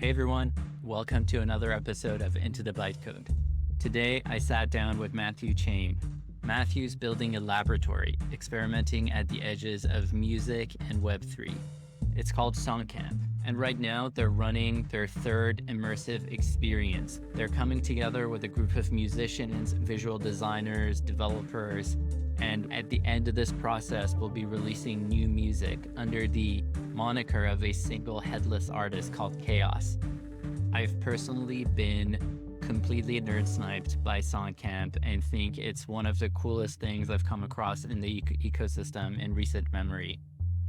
Hey everyone, welcome to another episode of Into the Bytecode. Today I sat down with Matthew Chaim. Matthew's building a laboratory, experimenting at the edges of music and Web3. It's called Songcamp, and right now they're running their third immersive experience. They're coming together with a group of musicians, visual designers, developers, and at the end of this process, we'll be releasing new music under the moniker of a single headless artist called Chaos. I've personally been completely nerdsniped by Songcamp and think it's one of the coolest things I've come across in the ecosystem in recent memory.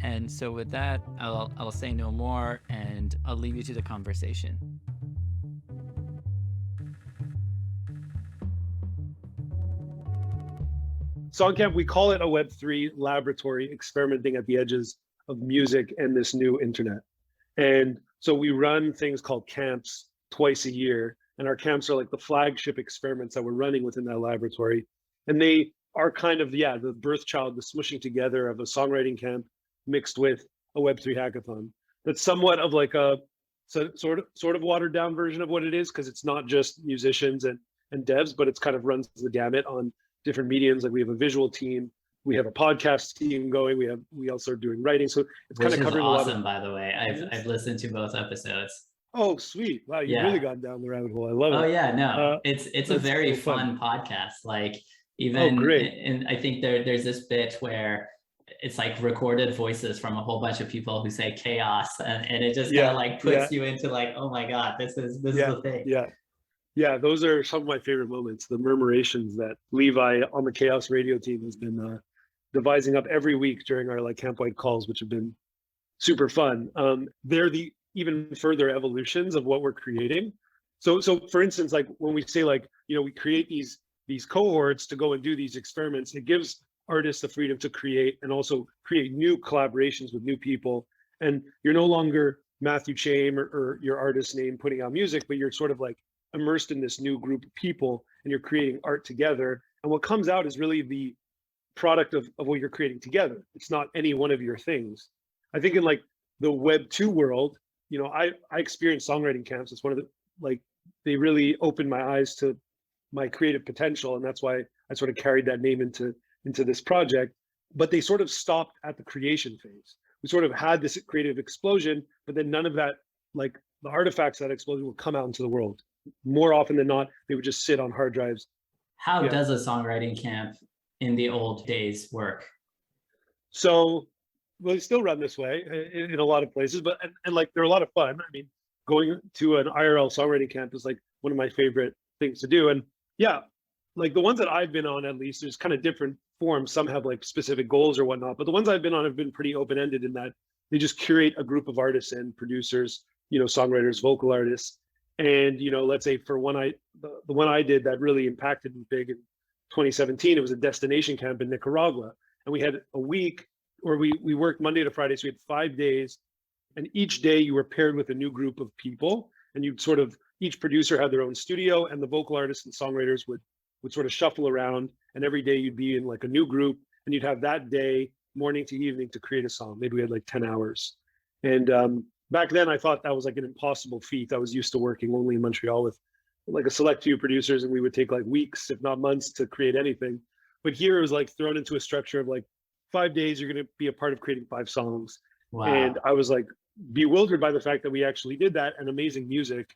And so with that, I'll say no more and I'll leave you to the conversation. Songcamp, we call it a Web3 laboratory experimenting at the edges of music and this new internet. And so we run things called camps twice a year. And our camps are like the flagship experiments that we're running within that laboratory. And they are kind of, the birth child, the smushing together of a songwriting camp mixed with a Web3 hackathon. That's somewhat of like a sort of watered down version of what it is, because it's not just musicians and devs, but it's kind of runs the gamut on different mediums. Like we have a visual team, we have a podcast team going, we also are doing writing. So it's kind of covering awesome, a lot of, by the way. I've listened to both episodes. Oh, sweet. Wow, you've really gone down the rabbit hole. I love it. Oh yeah, no. It's a very so fun podcast. Like even and I think there's this bit where it's like recorded voices from a whole bunch of people who say chaos, and it just kind of like puts you into like, oh my God, this is the thing. Yeah, those are some of my favorite moments, the murmurations that Levi on the Chaos radio team has been devising up every week during our like camp-wide calls, which have been super fun. They're the even further evolutions of what we're creating. So for instance, like when we say like, we create these cohorts to go and do these experiments, it gives artists the freedom to create and also create new collaborations with new people. And you're no longer Matthew Chaim or your artist name putting out music, but you're sort of like immersed in this new group of people and you're creating art together. And what comes out is really the product of what you're creating together. It's not any one of your things. I think in like the Web 2 world, I experienced songwriting camps. It's one of the, like, they really opened my eyes to my creative potential. And that's why I sort of carried that name into this project. But they sort of stopped at the creation phase. We sort of had this creative explosion, but then none of that, like the artifacts of that explosion would come out into the world. More often than not, they would just sit on hard drives. How does a songwriting camp in the old days work? So we still run this way in a lot of places, but and like they're a lot of fun. I mean, going to an IRL songwriting camp is like one of my favorite things to do. And like the ones that I've been on, at least, there's kind of different forms. Some have like specific goals or whatnot, but the ones I've been on have been pretty open-ended in that they just curate a group of artists and producers, songwriters, vocal artists. And, let's say for the one I did that really impacted me big in 2017, it was a destination camp in Nicaragua. And we had a week where we worked Monday to Friday. So we had 5 days, and each day you were paired with a new group of people, and you'd sort of, each producer had their own studio, and the vocal artists and songwriters would sort of shuffle around, and every day you'd be in like a new group, and you'd have that day, morning to evening, to create a song. Maybe we had like 10 hours. And back then I thought that was like an impossible feat. I was used to working only in Montreal with like a select few producers, and we would take like weeks, if not months, to create anything. But here it was like thrown into a structure of like 5 days, you're going to be a part of creating 5 songs. Wow. And I was like bewildered by the fact that we actually did that, and amazing music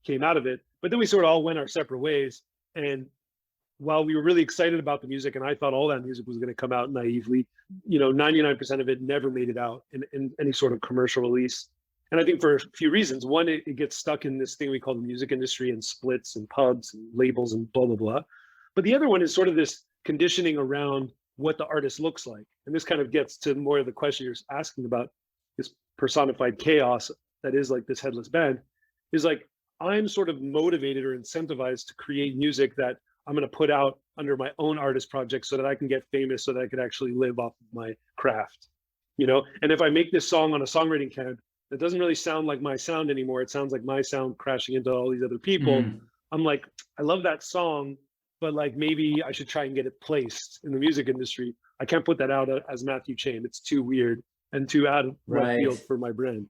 came out of it. But then we sort of all went our separate ways. And while we were really excited about the music, and I thought all that music was going to come out naively, 99% of it never made it out in any sort of commercial release. And I think for a few reasons. One, it gets stuck in this thing we call the music industry, and splits and pubs and labels and blah, blah, blah. But the other one is sort of this conditioning around what the artist looks like. And this kind of gets to more of the question you're asking about, this personified chaos that is like this headless band, is like, I'm sort of motivated or incentivized to create music that I'm going to put out under my own artist project so that I can get famous, so that I could actually live off of my craft, And if I make this song on a songwriting camp, that doesn't really sound like my sound anymore. It sounds like my sound crashing into all these other people. I'm like, I love that song, but like maybe I should try and get it placed in the music industry. I can't put that out as Matthew Chaim. It's too weird and too out of left field for my brand.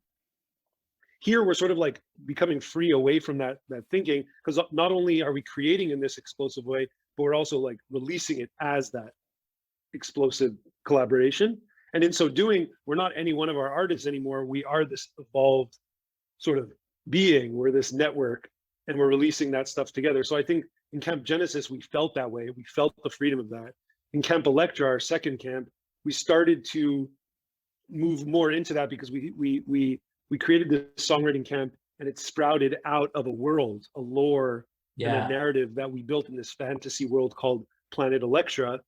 here we're sort of like becoming free away from that thinking, because not only are we creating in this explosive way, but we're also like releasing it as that explosive collaboration. And in so doing, we're not any one of our artists anymore. We are this evolved sort of being. We're this network, and we're releasing that stuff together. So I think in Camp Genesis, we felt that way. We felt the freedom of that. In Camp Electra, our second camp, we started to move more into that because we created this songwriting camp, and it sprouted out of a world, a lore, and a narrative that we built in this fantasy world called Planet Electra.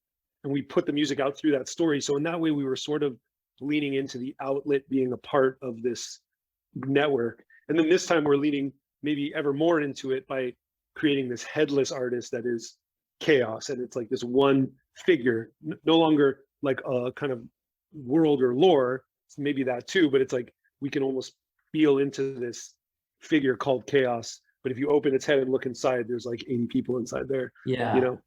And we put the music out through that story. So in that way, we were sort of leaning into the outlet being a part of this network. And then this time we're leaning maybe ever more into it by creating this headless artist that is chaos. And it's like this one figure, no longer like a kind of world or lore. It's maybe that too, but it's like we can almost feel into this figure called chaos. But if you open its head and look inside, there's like 80 people inside there, you know,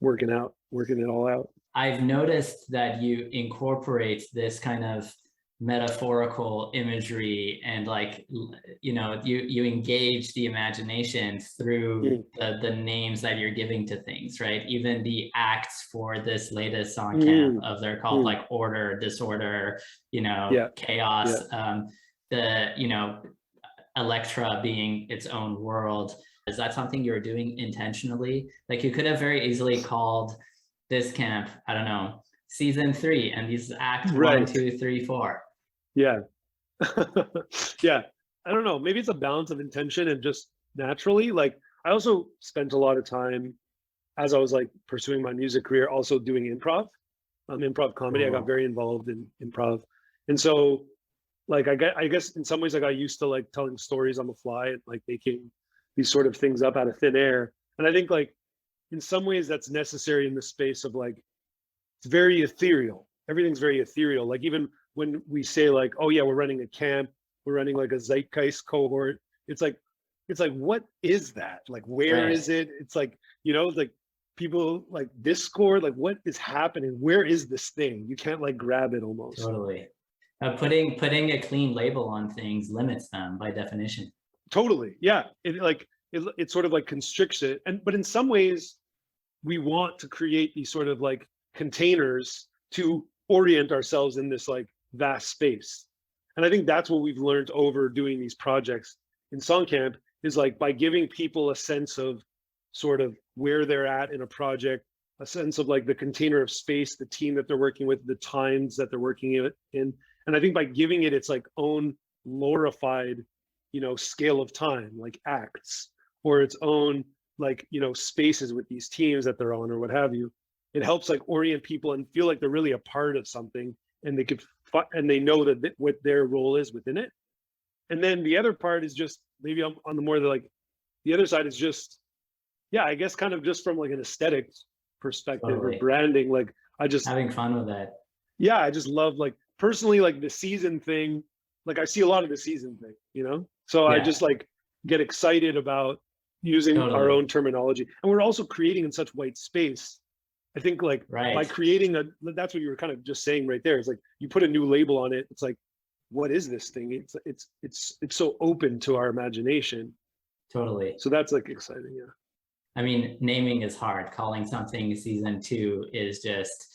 working it all out. I've noticed that you incorporate this kind of metaphorical imagery, and like, you know, you engage the imagination through the names that you're giving to things, right? Even the acts for this latest Songcamp of they're called like order, disorder, you know, chaos, the, you know, Electra being its own world. Is that something you're doing intentionally? Like, you could have very easily called this camp, I don't know, season 3, and these act 1, 2, 3, 4. Yeah. Yeah. I don't know. Maybe it's a balance of intention and just naturally. Like, I also spent a lot of time as I was like pursuing my music career, also doing improv, improv comedy. I got very involved in improv. And so like, I guess in some ways I got used to like telling stories on the fly and like making these sort of things up out of thin air. And I think like in some ways that's necessary in the space of like, it's very ethereal. Everything's very ethereal. Like even when we say like, oh yeah, we're running a camp, we're running like a zeitgeist cohort. It's like, what is that? Like, where is it? It's like, you know, like people like Discord, like what is happening? Where is this thing? You can't like grab it almost. Totally. Putting a clean label on things limits them by definition. Totally. Yeah. It sort of like constricts it. But in some ways we want to create these sort of like containers to orient ourselves in this like vast space. And I think that's what we've learned over doing these projects in Songcamp, is like by giving people a sense of sort of where they're at in a project, a sense of like the container of space, the team that they're working with, the times that they're working in. And I think by giving it its like own glorified, you know, scale of time, like acts, or its own like, you know, spaces with these teams that they're on or what have you, it helps like orient people and feel like they're really a part of something, and they could and they know that what their role is within it. And then the other part is just maybe on the more like the other side is just, yeah, I guess kind of just from like an aesthetic perspective or branding, like I just having fun with that. Yeah, I just love like personally like the season thing. Like I see a lot of the season thing, you know? So I just like get excited about using our own terminology. And we're also creating in such white space. I think like by creating that's what you were kind of just saying right there. It's like you put a new label on it. It's like, what is this thing? It's so open to our imagination. Totally. So that's like exciting. Yeah. I mean, naming is hard. Calling something season 2 is just,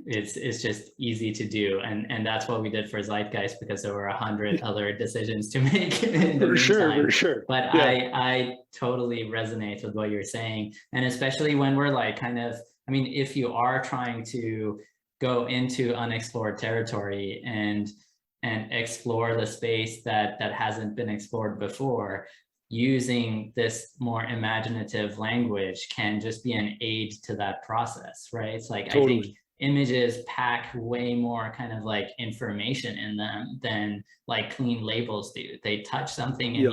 it's just easy to do. And that's what we did for Zeitgeist, because there were 100 other decisions to make in the meantime. For sure. But yeah. I totally resonate with what you're saying. And especially when we're like kind of, I mean, if you are trying to go into unexplored territory and explore the space that hasn't been explored before, using this more imaginative language can just be an aid to that process, right? It's like, I think images pack way more kind of like information in them than like clean labels do. They touch something in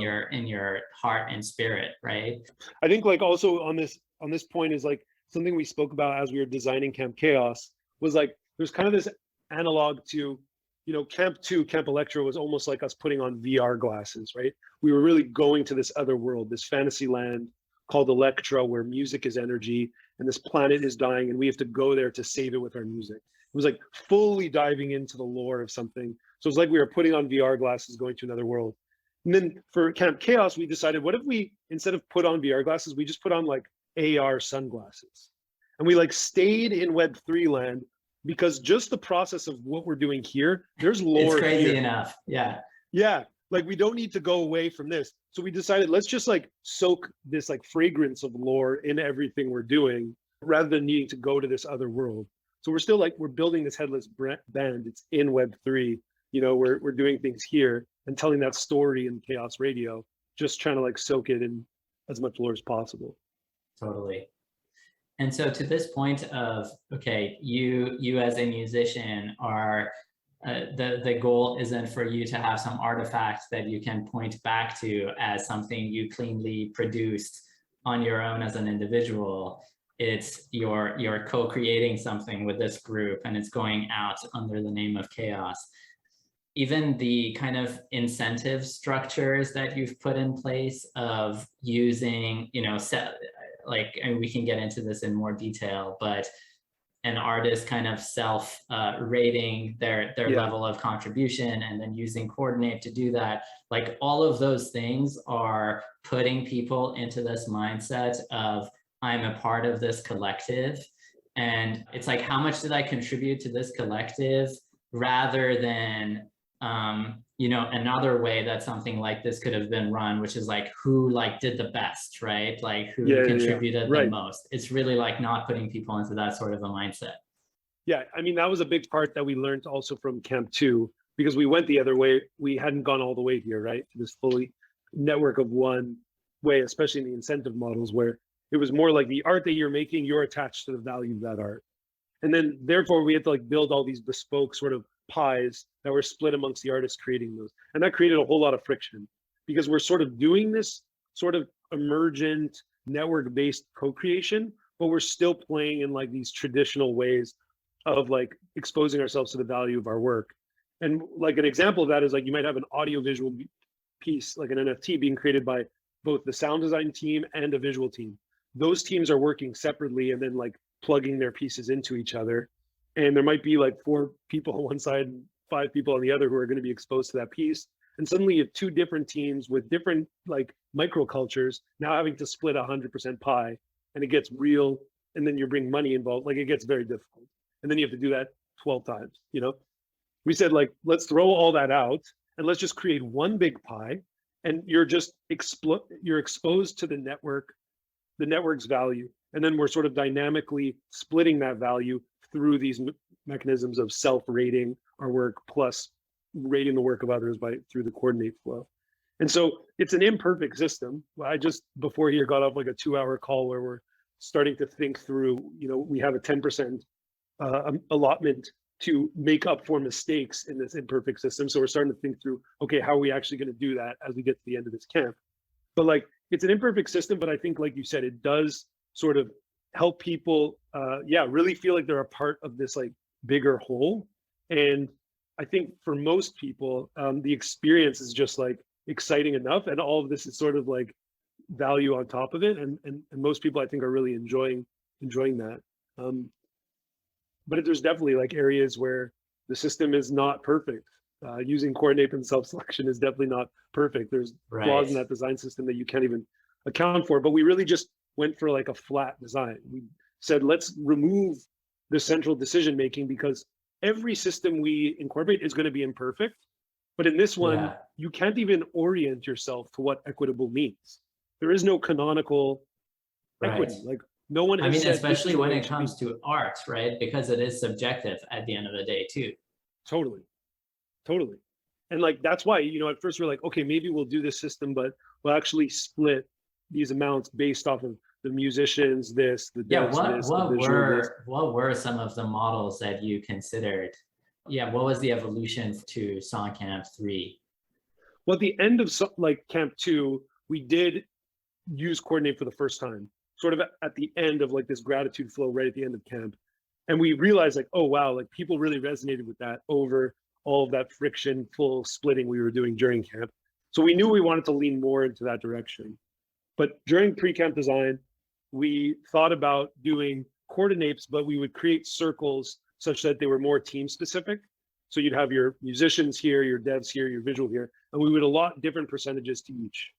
your heart and spirit, right? I think like also on this point is like something we spoke about as we were designing Camp Chaos was like, there's kind of this analog to, you know, Camp Electra was almost like us putting on VR glasses, right? We were really going to this other world, this fantasy land called Electra, where music is energy and this planet is dying and we have to go there to save it with our music. It was like fully diving into the lore of something. So it's like we were putting on VR glasses, going to another world. And then for Camp Chaos, we decided, what if we, instead of put on VR glasses, we just put on like AR sunglasses. And we like stayed in Web3 land because just the process of what we're doing here, there's lore. It's crazy here. enough. Yeah. Yeah. Like we don't need to go away from this. So we decided, let's just like soak this like fragrance of lore in everything we're doing rather than needing to go to this other world. So we're still like, we're building this headless band. It's in Web3. You know, we're doing things here and telling that story in Chaos Radio, just trying to like soak it in as much lore as possible. Totally. And so to this point of, okay, you as a musician are, the goal isn't for you to have some artifact that you can point back to as something you cleanly produced on your own as an individual. It's you're co-creating something with this group and it's going out under the name of Chaos. Even the kind of incentive structures that you've put in place of using, you know, like, and we can get into this in more detail, but an artist kind of self rating their level of contribution and then using Coordinate to do that. Like all of those things are putting people into this mindset of I'm a part of this collective. And it's like, how much did I contribute to this collective rather than, you know, another way that something like this could have been run, which is like who like did the best, right? Like who contributed the most. It's really like not putting people into that sort of a mindset. Yeah, I mean, that was a big part that we learned also from Camp 2, because we went the other way. We hadn't gone all the way here, right? To this fully network of one way, especially in the incentive models, where it was more like the art that you're making, you're attached to the value of that art. And then therefore we had to like build all these bespoke sort of pies that were split amongst the artists creating those. And that created a whole lot of friction because we're sort of doing this sort of emergent network-based co-creation, but we're still playing in like these traditional ways of like exposing ourselves to the value of our work. And like an example of that is like you might have an audiovisual piece, like an NFT being created by both the sound design team and a visual team. Those teams are working separately and then like plugging their pieces into each other. And there might be like 4 people on one side and 5 people on the other who are going to be exposed to that piece. And suddenly you have 2 different teams with different like microcultures now having to split 100% pie, and it gets real. And then you bring money involved. Like it gets very difficult. And then you have to do that 12 times, you know? We said like, let's throw all that out and let's just create one big pie. And you're just you're exposed to the network's value. And then we're sort of dynamically splitting that value through these mechanisms of self-rating our work plus rating the work of others through the Coordinate flow. And so it's an imperfect system. I just before here got off like a 2-hour call where we're starting to think through, you know, we have a 10% allotment to make up for mistakes in this imperfect system. So we're starting to think through, okay, how are we actually going to do that as we get to the end of this camp? But like, it's an imperfect system, but I think, like you said, it does sort of help people, really feel like they're a part of this like bigger whole. And I think for most people, the experience is just like exciting enough, and all of this is sort of like value on top of it. And most people, I think, are really enjoying that. But there's definitely like areas where the system is not perfect. Using Coordinate and self-selection is definitely not perfect. There's flaws in that design system that you can't even account for. But we really just went for like a flat design. We said, let's remove the central decision making, because every system we incorporate is going to be imperfect. But in this one, you can't even orient yourself to what equitable means. There is no canonical equity. Like no one has said, especially when it comes to art, right? Because it is subjective at the end of the day too. Totally. And like, that's why, you know, at first we're like, okay, maybe we'll do this system, but we'll actually split these amounts based off of the musicians, what were some of the models that you considered? What was the evolution to Songcamp 3? Well, at the end of like Camp 2, we did use Coordinate for the first time, sort of at the end of like this gratitude flow right at the end of camp. And we realized like, oh, wow, like people really resonated with that over all of that friction, full splitting we were doing during camp. So we knew we wanted to lean more into that direction. But during pre-camp design, we thought about doing coordinates, but we would create circles such that they were more team specific. So you'd have your musicians here, your devs here, your visual here, and we would allot different percentages to each.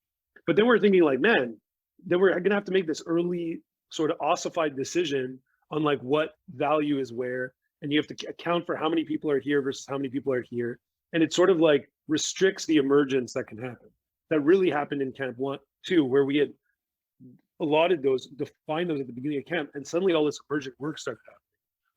But then we're thinking like, man, then we're gonna have to make this early sort of ossified decision on like what value is where, and you have to account for how many people are here versus how many people are here. And it sort of like restricts the emergence that can happen. That really happened in camp 1, 2, where we had allotted those, defined those at the beginning of camp, and suddenly all this emergent work started happening.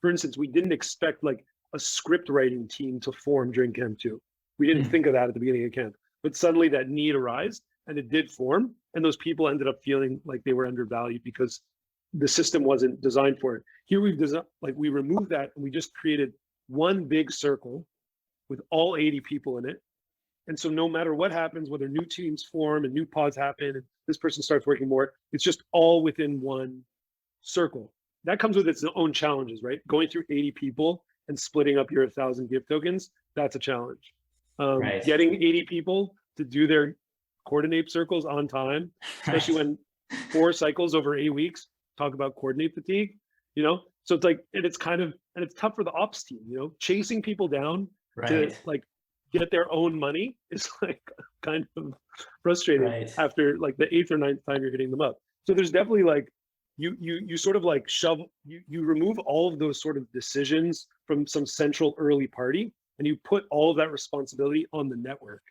For instance, we didn't expect like a script writing team to form during camp 2. We didn't think of that at the beginning of camp, but suddenly that need arose and it did form. And those people ended up feeling like they were undervalued because the system wasn't designed for it. Here we've designed, like we removed that and we just created one big circle with all 80 people in it. And so no matter what happens, whether new teams form and new pods happen and this person starts working more, it's just all within one circle. That comes with its own challenges, right? Going through 80 people and splitting up your 1,000 gift tokens, that's a challenge. Right. Getting 80 people to do their coordinate circles on time, especially when 4 cycles over 8 weeks, talk about coordinate fatigue, you know? So it's like, and it's kind of, and it's tough for the ops team, you know, chasing people down to like get their own money is like kind of frustrating after like the 8th or 9th time you're hitting them up. So there's definitely like, you sort of like you remove all of those sort of decisions from some central early party and you put all of that responsibility on the network.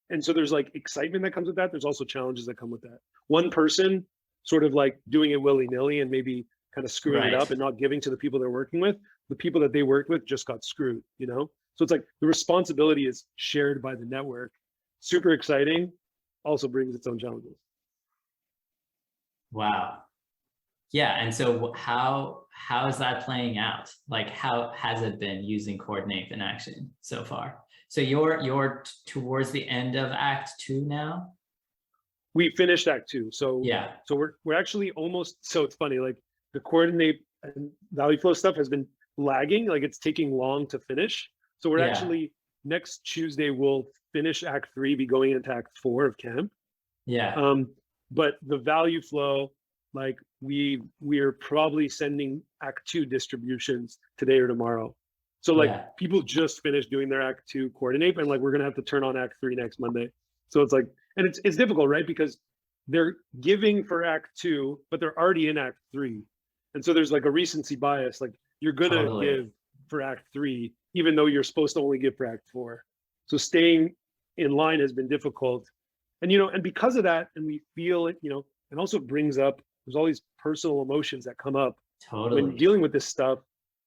And so there's like excitement that comes with that. There's also challenges that come with that. One person sort of like doing it willy-nilly and maybe kind of screwing it up and not giving to the people they're working with, the people that they worked with just got screwed, you know? So it's like the responsibility is shared by the network. Super exciting, also brings its own challenges. Wow. Yeah, and so how is that playing out? Like, how has it been using Coordinate in action so far? So you're towards the end of Act 2 now? We finished Act 2, so yeah. So we're actually almost. So it's funny, like the Coordinate and value flow stuff has been lagging, like it's taking long to finish. So we're actually next Tuesday we'll finish Act 3, be going into Act 4 of camp. Yeah. But the value flow, like we're probably sending Act 2 distributions today or tomorrow. So like people just finished doing their Act 2 coordinate and like we're gonna have to turn on Act 3 next Monday. So it's like, and it's difficult, right? Because they're giving for Act 2, but they're already in Act 3. And so there's like a recency bias, like you're gonna give for Act 3, even though you're supposed to only give for Act 4. So staying in line has been difficult. And, you know, and because of that, and we feel it, you know, and also brings up, there's all these personal emotions that come up when dealing with this stuff.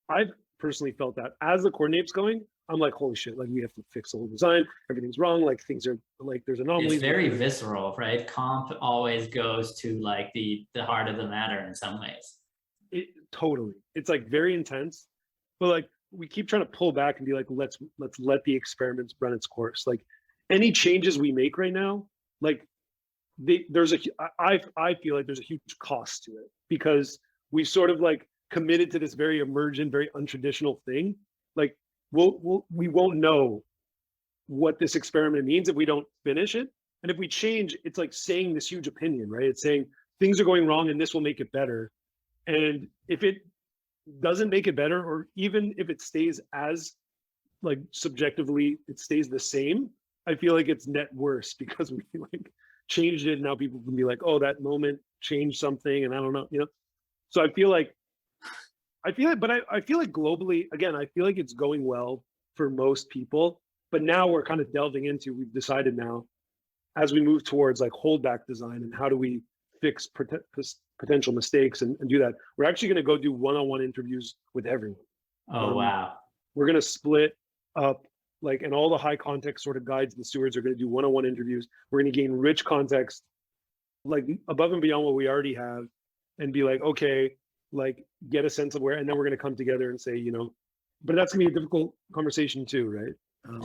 I've personally felt that as the coordinate's going, I'm like, holy shit, like we have to fix the whole design. Everything's wrong. Like things are like, there's anomalies. It's very visceral, right? Comp always goes to like the heart of the matter in some ways. Totally. It's like very intense, but like we keep trying to pull back and be like, let's let the experiments run its course. Like any changes we make right now, like I feel like there's a huge cost to it because we sort of like committed to this very emergent, very untraditional thing. Like we won't know what this experiment means if we don't finish it. And if we change, it's like saying this huge opinion, right? It's saying things are going wrong and this will make it better. And if it doesn't make it better, or even if it stays as like subjectively, it stays the same, I feel like it's net worse because we like changed it. And now people can be like, oh, that moment changed something. And I don't know, you know? So I feel like, but I feel like globally, again, I feel like it's going well for most people, but now we're kind of delving into, we've decided now as we move towards like holdback design and how do we fix potential mistakes and do that. We're actually going to go do one-on-one interviews with everyone. Oh, wow. We're going to split up like, and all the high context sort of guides and stewards are going to do one-on-one interviews. We're going to gain rich context, like above and beyond what we already have, and be like, okay, like get a sense of where, and then we're going to come together and say, you know, but that's going to be a difficult conversation too, right?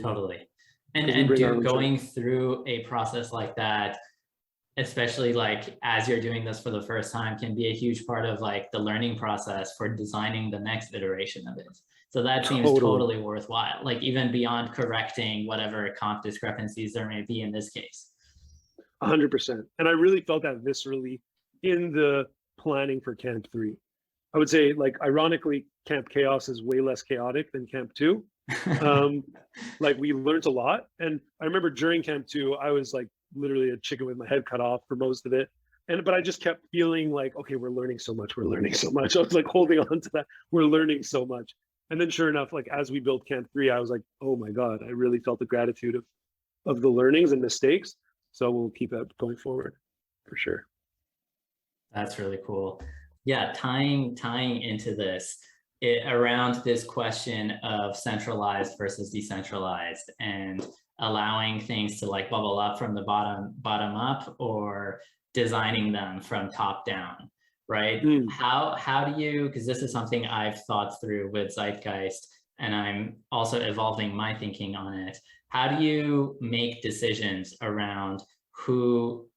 Totally. And going through a process like that, especially like as you're doing this for the first time, can be a huge part of like the learning process for designing the next iteration of it. So that seems totally worthwhile, like even beyond correcting whatever comp discrepancies there may be in this case. 100%. And I really felt that viscerally in the planning for Camp 3. I would say, like, ironically, Camp Chaos is way less chaotic than Camp 2. Like we learned a lot. And I remember during camp 2, I was like literally a chicken with my head cut off for most of it. But I just kept feeling like, okay, we're learning so much. We're learning so much. I was like holding on to that. We're learning so much. And then sure enough, like as we built camp 3, I was like, oh my God, I really felt the gratitude of the learnings and mistakes. So we'll keep that going forward for sure. That's really cool. Yeah, tying into this, around this question of centralized versus decentralized, and allowing things to like bubble up from the bottom up, or designing them from top down, right? How do you, because this is something I've thought through with Zeitgeist, and I'm also evolving my thinking on it. How do you make decisions around who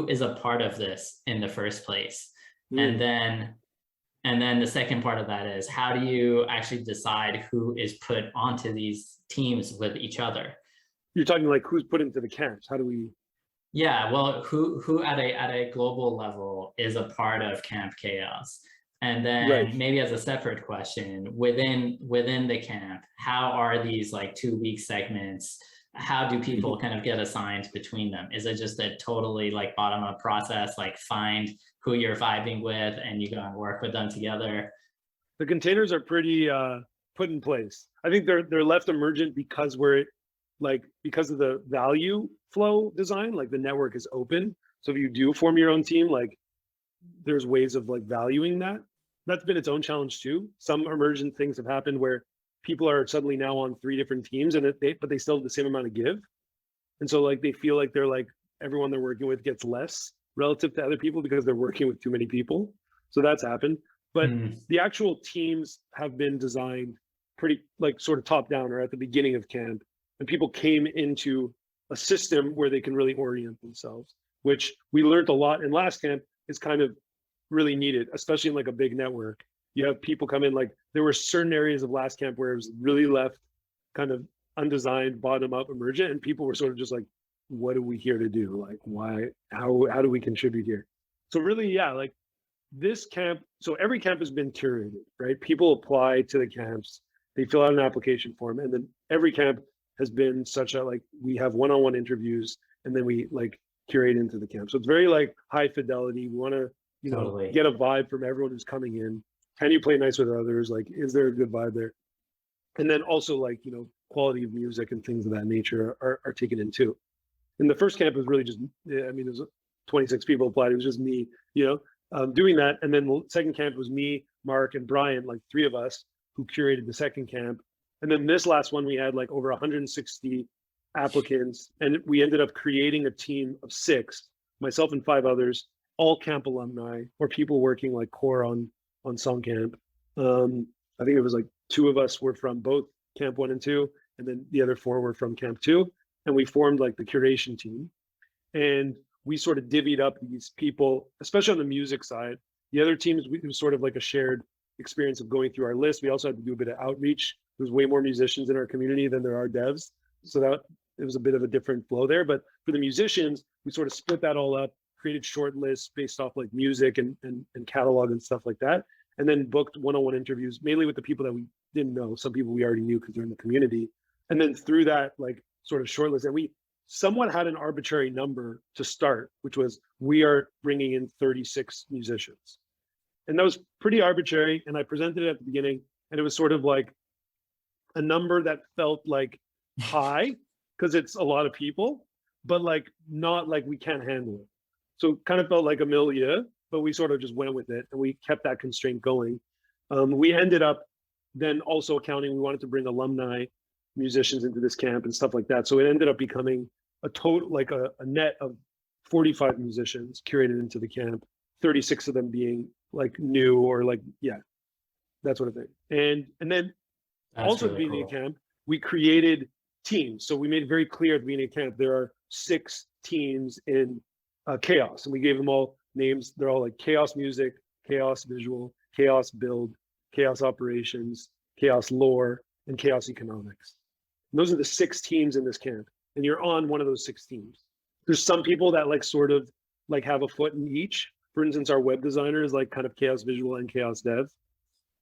is a part of this in the first place? And then the second part of that is, how do you actually decide who is put onto these teams with each other? You're talking like who's put into the camps? How do we? Yeah, well, who at a global level is a part of Camp Chaos? And then maybe as a separate question, within the camp, how are these like 2-week segments? How do people kind of get assigned between them? Is it just a totally like bottom up process, like find who you're vibing with and you go and work with them together? The containers are pretty put in place. I think they're left emergent because because of the value flow design, like the network is open. So if you do form your own team, like there's ways of like valuing that. That's been its own challenge too. Some emergent things have happened where people are suddenly now on 3 different teams, but they still have the same amount of give. And so like they feel like they're like everyone they're working with gets less relative to other people because they're working with too many people. So that's happened. But the actual teams have been designed pretty like sort of top down or at the beginning of camp. And people came into a system where they can really orient themselves, which we learned a lot in last camp is kind of really needed, especially in like a big network. You have people come in, like there were certain areas of last camp where it was really left kind of undesigned, bottom up, emergent, and people were sort of just like, what are we here to do? Like, why, how do we contribute here? So really, yeah, like this camp, so every camp has been curated, right? People apply to the camps, they fill out an application form, and then every camp has been such that like we have one-on-one interviews and then we like curate into the camp. So it's very like high fidelity. We want to, Totally. get a vibe from everyone who's coming in. Can you play nice with others? Like, is there a good vibe there? And then also like, quality of music and things of that nature are taken in too. In the first camp, it was really just, I mean, it was 26 people applied. It was just me, doing that. And then the second camp was me, Mark, and Brian, like 3 of us who curated the second camp. And then this last one, we had like over 160 applicants. And we ended up creating a team of 6, myself and 5 others, all camp alumni or people working like core on Songcamp. I think it was like 2 of us were from both camp 1 and 2, and then the other 4 were from camp 2. And we formed like the curation team. And we sort of divvied up these people, especially on the music side. The other teams, it was sort of like a shared experience of going through our list. We also had to do a bit of outreach. There's way more musicians in our community than there are devs. So that it was a bit of a different flow there. But for the musicians, we sort of split that all up, created short lists based off like music and catalog and stuff like that. And then booked one-on-one interviews, mainly with the people that we didn't know. Some people we already knew because they're in the community. And then through that, like sort of short list, and we somewhat had an arbitrary number to start, which was we are bringing in 36 musicians. And that was pretty arbitrary. And I presented it at the beginning, and it was sort of like a number that felt like high because it's a lot of people, but like not like we can't handle it. So it kind of felt like a million, but we sort of just went with it and we kept that constraint going. We ended up then also accounting, we wanted to bring alumni musicians into this camp and stuff like that. So it ended up becoming a total, like a net of 45 musicians curated into the camp, 36 of them being like new or like, yeah, that sort of thing. And then That's also really at the beginning cool. of camp, we created teams. So we made it very clear at the beginning of camp, there are 6 teams in Chaos, and we gave them all names. They're all like Chaos Music, Chaos Visual, Chaos Build, Chaos Operations, Chaos Lore, and Chaos Economics. And those are the 6 teams in this camp, and you're on one of those 6 teams. There's some people that like sort of like have a foot in each. For instance, our web designer is like kind of Chaos Visual and Chaos Dev.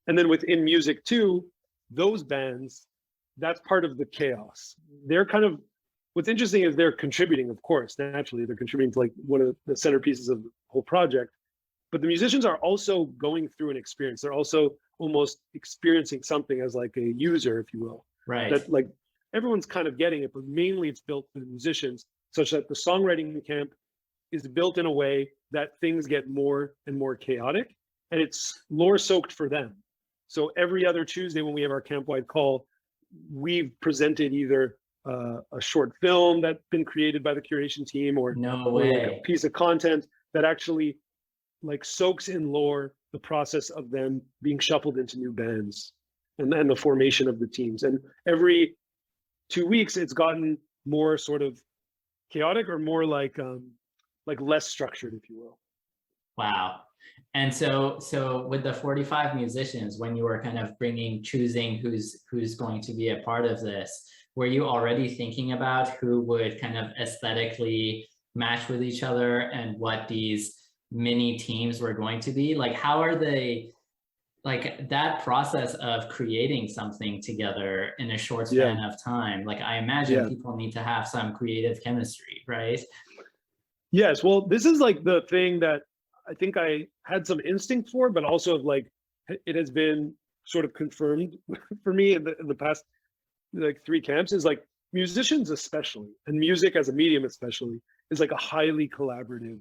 And then within music too, those bands that's part of the chaos. They're kind of, what's interesting is they're contributing, of course, naturally, they're contributing to like one of the centerpieces of the whole project. But the musicians are also going through an experience. They're also almost experiencing something as like a user, if you will. Right. That like everyone's kind of getting it, but mainly it's built for the musicians, such that the songwriting camp is built in a way that things get more and more chaotic, and it's lore soaked for them. So every other Tuesday when we have our camp-wide call, we've presented either a short film that's been created by the curation team, or, No or like way. a piece of content that actually like soaks in lore the process of them being shuffled into new bands and then the formation of the teams. And every 2 weeks, it's gotten more sort of chaotic, or more like less structured, if you will. Wow. And so with the 45 musicians, when you were kind of choosing who's going to be a part of this, were you already thinking about who would kind of aesthetically match with each other and what these mini teams were going to be? Like, how are they, like that process of creating something together in a short span of time? Like, I imagine people need to have some creative chemistry, right? Yes, well, this is like the thing that I think I had some instinct for, but also like it has been sort of confirmed for me in the past like 3 camps, is like musicians especially, and music as a medium especially, is like a highly collaborative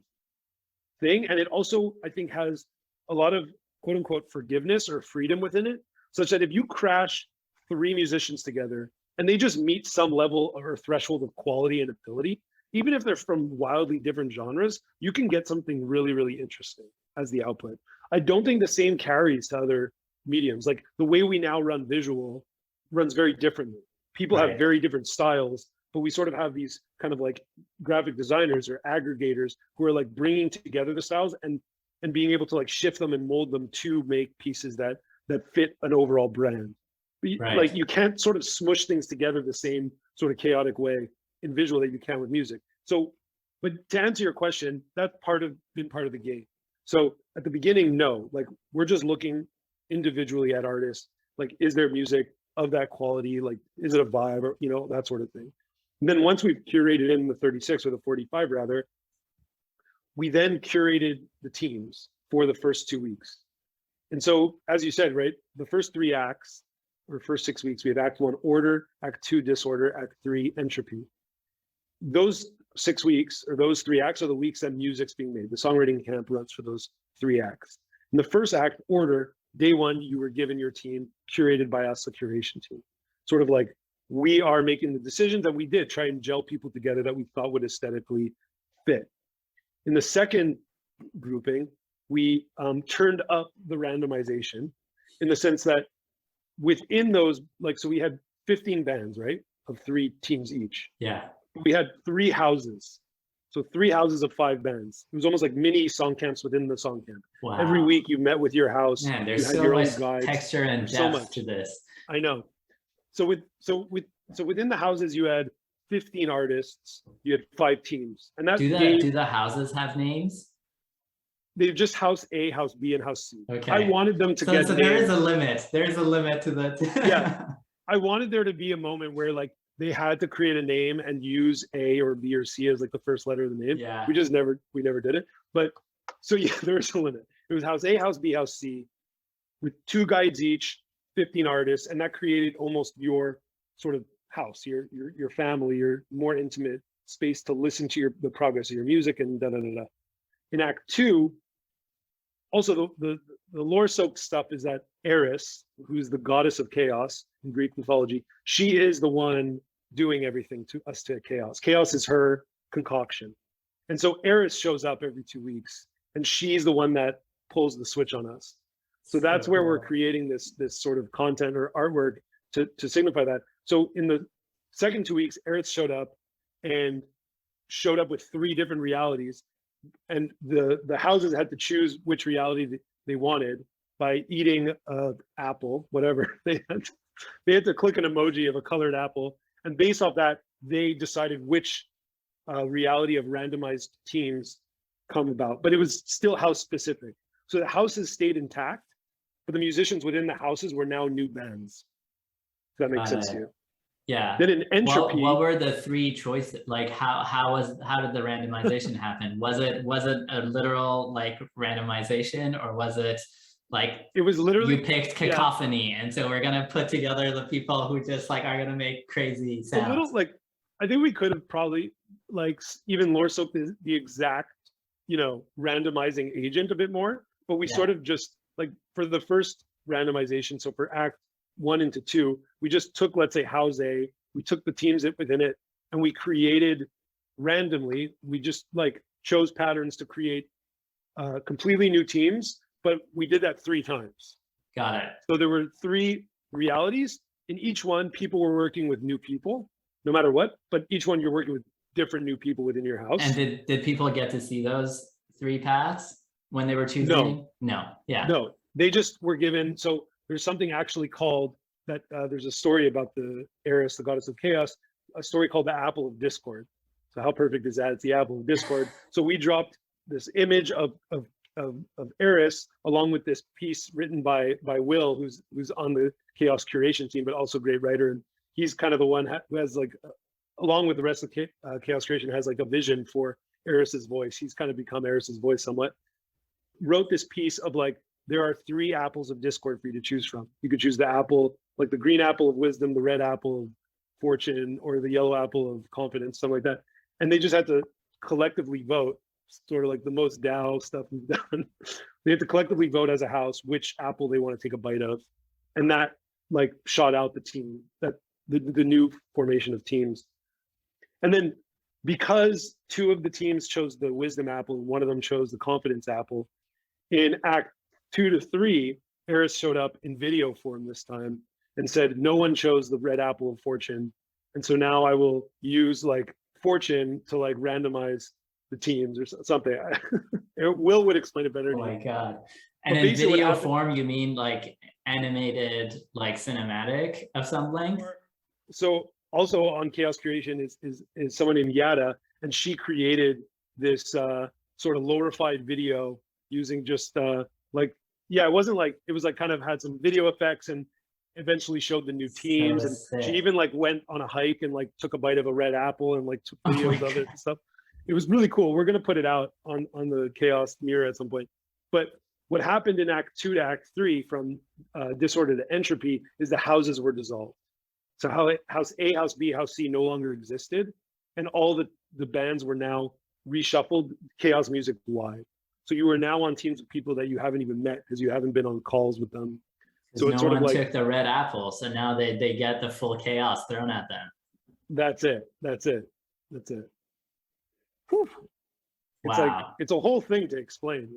thing. And it also, I think, has a lot of quote unquote forgiveness or freedom within it, such that if you crash 3 musicians together and they just meet some level or threshold of quality and ability, even if they're from wildly different genres, you can get something really, really interesting as the output. I don't think the same carries to other mediums. Like the way we now run visual runs very differently. People have very different styles, but we sort of have these kind of like graphic designers or aggregators who are like bringing together the styles and being able to like shift them and mold them to make pieces that fit an overall brand. Like you can't sort of smush things together the same sort of chaotic way in visual that you can with music. So, but to answer your question, that's been part of the game. So at the beginning, no, like we're just looking individually at artists. Like, is there music of that quality? Like, is it a vibe, or, you know, that sort of thing. And then once we've curated in the 36 or the 45 rather, we then curated the teams for the first 2 weeks. And so, as you said, right, the first 3 acts, or first 6 weeks, we have Act 1 order, Act 2 disorder, Act 3 entropy. Those 6 weeks, or those 3 acts, are the weeks that music's being made. The songwriting camp runs for those 3 acts. In the first act, order, day 1, you were given your team, curated by us, the curation team. Sort of like, we are making the decisions, and we did try and gel people together that we thought would aesthetically fit. In the second grouping, we turned up the randomization, in the sense that within those, like, so we had 15 bands, right, of 3 teams each. Yeah. We had 3 houses. So 3 houses of 5 bands. It was almost like mini song camps within the song camp. Wow. Every week you met with your house. Man, there's you had so your much own guides. texture and depth to this. I know. So within the houses you had 15 artists. You had 5 teams, and that do the houses have names? They just House A, House B, and House C. Okay. I wanted them to get. So there is a limit. There's a limit to the. Yeah, I wanted there to be a moment where like they had to create a name and use A or B or C as like the first letter of the name. Yeah. We never did it. But so yeah, there's a limit. It was House A, House B, House C, with 2 guides each, 15 artists, and that created almost your sort of house, your family, your more intimate space to listen to the progress of your music and da da da da. In Act 2, also the lore-soaked stuff is that Eris, who's the goddess of chaos in Greek mythology, she is the one doing everything to us to chaos. Chaos is her concoction. And so Eris shows up every 2 weeks, and she's the one that pulls the switch on us. So that's where we're creating this sort of content or artwork to signify that. So in the second 2 weeks, Eris showed up with 3 different realities, and the houses had to choose which reality they wanted by eating an apple, whatever. They had to click an emoji of a colored apple, and based off that, they decided which reality of randomized teams come about. But it was still house specific. So the houses stayed intact, but the musicians within the houses were now new bands. If that makes sense to you. Yeah. Then in entropy, What were the three choices? Like how did the randomization happen? Was it a literal like randomization, or was it like it was you literally, picked yeah, cacophony and so we're gonna put together the people who just like are gonna make crazy it's a little sounds? like, I think we could have probably like even more so the exact, randomizing agent a bit more, but we Yeah. sort of just like for the first randomization, so for act 1 into 2, we just took, let's say, house A, we took the teams within it, and we created randomly, we just like chose patterns to create completely new teams, but we did that 3 times. Got it. So there were 3 realities. In each one, people were working with new people, no matter what. But each one, you're working with different new people within your house. And did people get to see those 3 paths when they were choosing? No. Yeah. No, they just were given. So there's something actually called that. There's a story about the Eris, the goddess of chaos, a story called the apple of discord. So how perfect is that? It's the apple of discord. So we dropped this image of Eris along with this piece written by Will, who's on the chaos curation team, but also a great writer. And he's kind of the one who has like, along with the rest of chaos curation, has like a vision for Eris's voice. He's kind of become Eris's voice somewhat. Wrote this piece of like, there are 3 apples of discord for you to choose from. You could choose the apple, like the green apple of wisdom, the red apple of fortune, or the yellow apple of confidence, something like that. And they just had to collectively vote, sort of like the most DAO stuff we've done. They have to collectively vote as a house which apple they want to take a bite of, and that like shot out the team, that the new formation of teams. And then because 2 of the teams chose the wisdom apple and 1 of them chose the confidence apple, in act 2 to 3, Eris showed up in video form this time and said, no one chose the red apple of fortune. And so now I will use like fortune to like randomize the teams or something. Will would explain it better. Oh my God. And But in video happened, form, you mean like animated, like cinematic of some length? So also on chaos curation is someone named Yada, and she created this sort of low-refied video using just like, yeah, it wasn't like, it was like kind of had some video effects and eventually showed the new teams. So And sick. she even like went on a hike and like took a bite of a red apple and like took videos of it and stuff. It was really cool. We're gonna put it out on the chaos mirror at some point. But what happened in act 2 to act 3 from disorder to entropy is the houses were dissolved. So house A, house B, house C no longer existed, and all the bands were now reshuffled chaos music wide. So you are now on teams of people that you haven't even met because you haven't been on calls with them. So it's no sort of like, took the red apple, so now they get the full chaos thrown at them. That's it. Whew. It's wow. like, it's a whole thing to explain,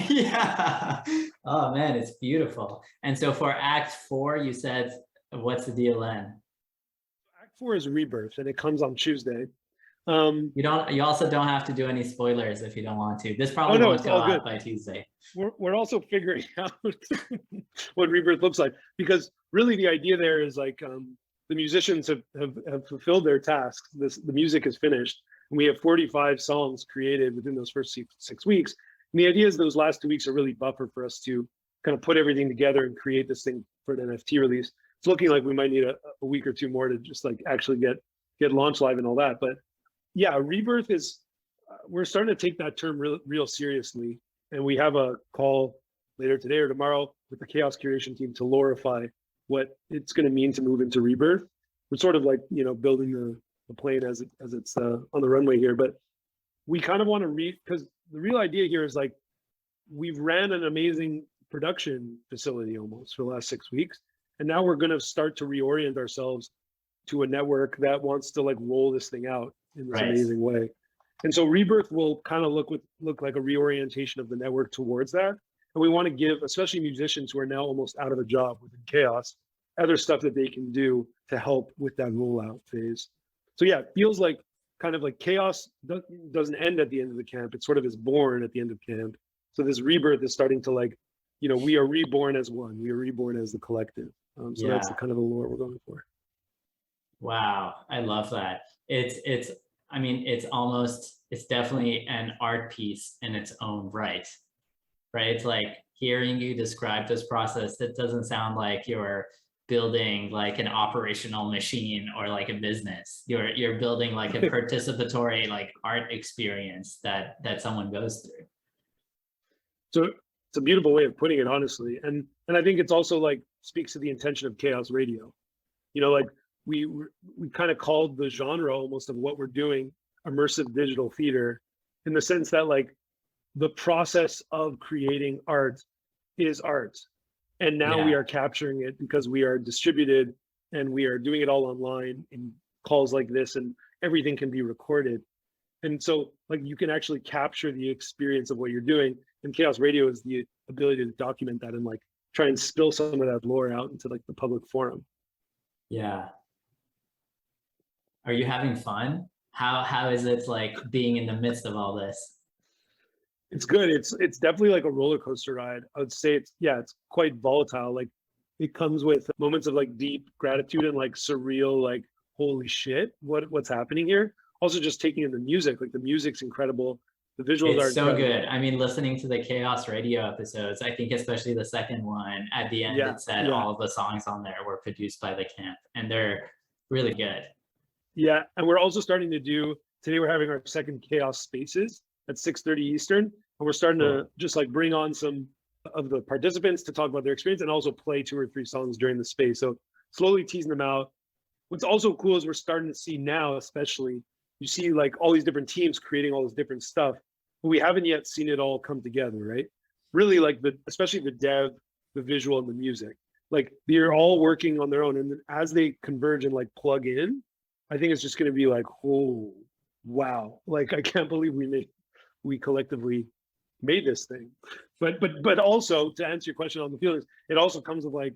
Yeah. Oh man, it's beautiful. And so for act 4, you said, what's the deal then? Act 4 is rebirth, and it comes on Tuesday. You also don't have to do any spoilers if you don't want to. This probably won't go out by Tuesday. We're also figuring out what rebirth looks like, because really the idea there is like the musicians have fulfilled their tasks. The music is finished, and we have 45 songs created within those first 6 weeks. And the idea is those last 2 weeks are really buffer for us to kind of put everything together and create this thing for an NFT release. It's looking like we might need a week or 2 more to just like actually get launch live and all that. But yeah, rebirth is, we're starting to take that term real seriously. And we have a call later today or tomorrow with the chaos curation team to lorify what it's going to mean to move into rebirth. We're sort of like, building the plane as it's on the runway here. But we kind of want to because the real idea here is like, we've ran an amazing production facility almost for the last 6 weeks. And now we're going to start to reorient ourselves to a network that wants to like roll this thing out in this amazing way. And so rebirth will kind of look like a reorientation of the network towards that. And we want to give, especially musicians who are now almost out of a job within chaos, other stuff that they can do to help with that rollout phase. So yeah, it feels like kind of like chaos doesn't end at the end of the camp. It sort of is born at the end of camp. So this rebirth is starting to like, we are reborn as one. We are reborn as the collective. So that's the kind of the lore we're going for. Wow, I love that. It's definitely an art piece in its own right? It's like hearing you describe this process, it doesn't sound like you're building like an operational machine or like a business. You're building like a participatory like art experience that someone goes through. So it's a beautiful way of putting it, honestly. And I think it's also like speaks to the intention of Chaos Radio. You know, like we kind of called the genre almost of what we're doing immersive digital theater, in the sense that like the process of creating art is art. And now we are capturing it because we are distributed and we are doing it all online in calls like this, and everything can be recorded. And so like you can actually capture the experience of what you're doing. And Chaos Radio is the ability to document that and like try and spill some of that lore out into like the public forum. Yeah. Are you having fun? How is it like being in the midst of all this? It's good. It's definitely like a roller coaster ride. I would say it's quite volatile. Like it comes with moments of like deep gratitude and like surreal, like holy shit, what's happening here? Also just taking in the music, like the music's incredible. The visuals are so incredible. good. I mean, listening to the Chaos Radio episodes, I think especially the second one, at the end it said all of the songs on there were produced by the camp, and they're really good. Yeah, and we're also starting to do, today we're having our second Chaos Spaces at 6:30 Eastern, and we're starting to just like bring on some of the participants to talk about their experience and also play 2 or 3 songs during the space. So slowly teasing them out. What's also cool is we're starting to see now, especially, you see like all these different teams creating all this different stuff, but we haven't yet seen it all come together, right? Really like especially the dev, the visual, and the music. Like they're all working on their own, and then as they converge and like plug in, I think it's just going to be like, oh, wow. Like, I can't believe we collectively made this thing. But also to answer your question on the feelings, it also comes with like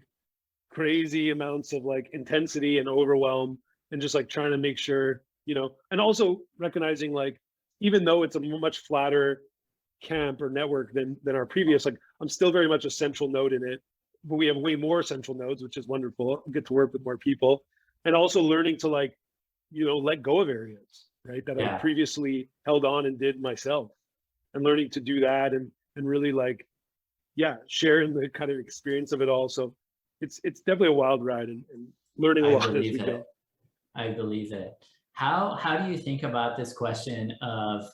crazy amounts of like intensity and overwhelm, and just like trying to make sure, you know, and also recognizing like, even though it's a much flatter camp or network than our previous, like I'm still very much a central node in it, but we have way more central nodes, which is wonderful. I get to work with more people, and also learning to like, you know, let go of areas, right, that I previously held on and did myself, and learning to do that and really like, sharing the kind of experience of it all. So it's definitely a wild ride, and learning a lot as we go. I believe it. How do you think about this question of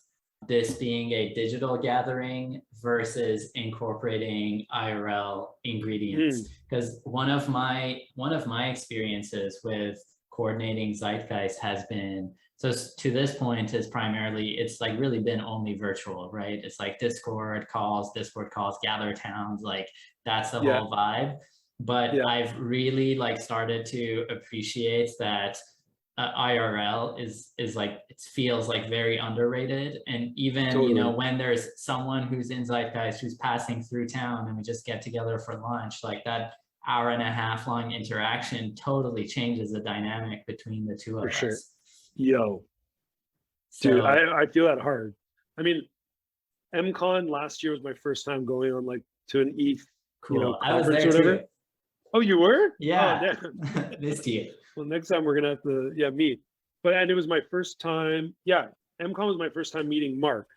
this being a digital gathering versus incorporating IRL ingredients? Because one of my experiences with coordinating Zeitgeist has been, so to this point is primarily, it's like really been only virtual, right? It's like Discord calls, gather towns, like that's the whole vibe. But I've really like started to appreciate that IRL is like, it feels like very underrated. And even, you know, when there's someone who's in Zeitgeist who's passing through town and we just get together for lunch, like that hour-and-a-half long interaction totally changes the dynamic between the two of us. For sure. Yo, dude, I feel that hard. I mean, MCon last year was my first time going on like to an ETH, you know, conference or whatever. Too. Oh, you were? Yeah. Oh, missed you. Well, next time we're gonna have to meet. And it was my first time. Yeah, MCon was my first time meeting Mark,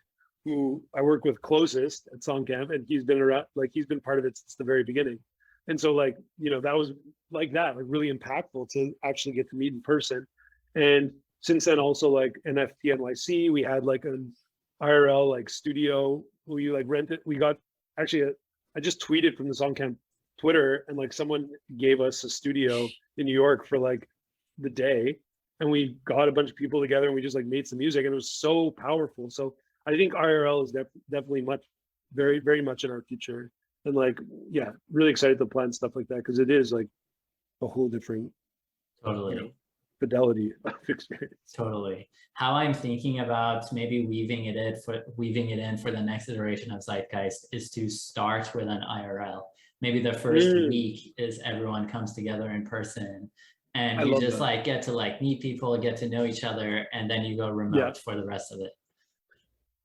who I work with closest at Songcamp, and he's been around, like he's been part of it since the very beginning. And so like, you know, that was like really impactful to actually get to meet in person. And since then also like NFT NYC, we had like an IRL like studio who you like rented. We got actually, I just tweeted from the Songcamp Twitter, and like someone gave us a studio in New York for like the day, and we got a bunch of people together and we just like made some music, and it was so powerful. So I think IRL is definitely very, very much in our future. And like, really excited to plan stuff like that, because it is like a whole different fidelity of experience. Totally. How I'm thinking about maybe weaving it in for the next iteration of Zeitgeist is to start with an IRL. Maybe the first week is everyone comes together in person, and you just like get to like meet people, get to know each other, and then you go remote for the rest of it.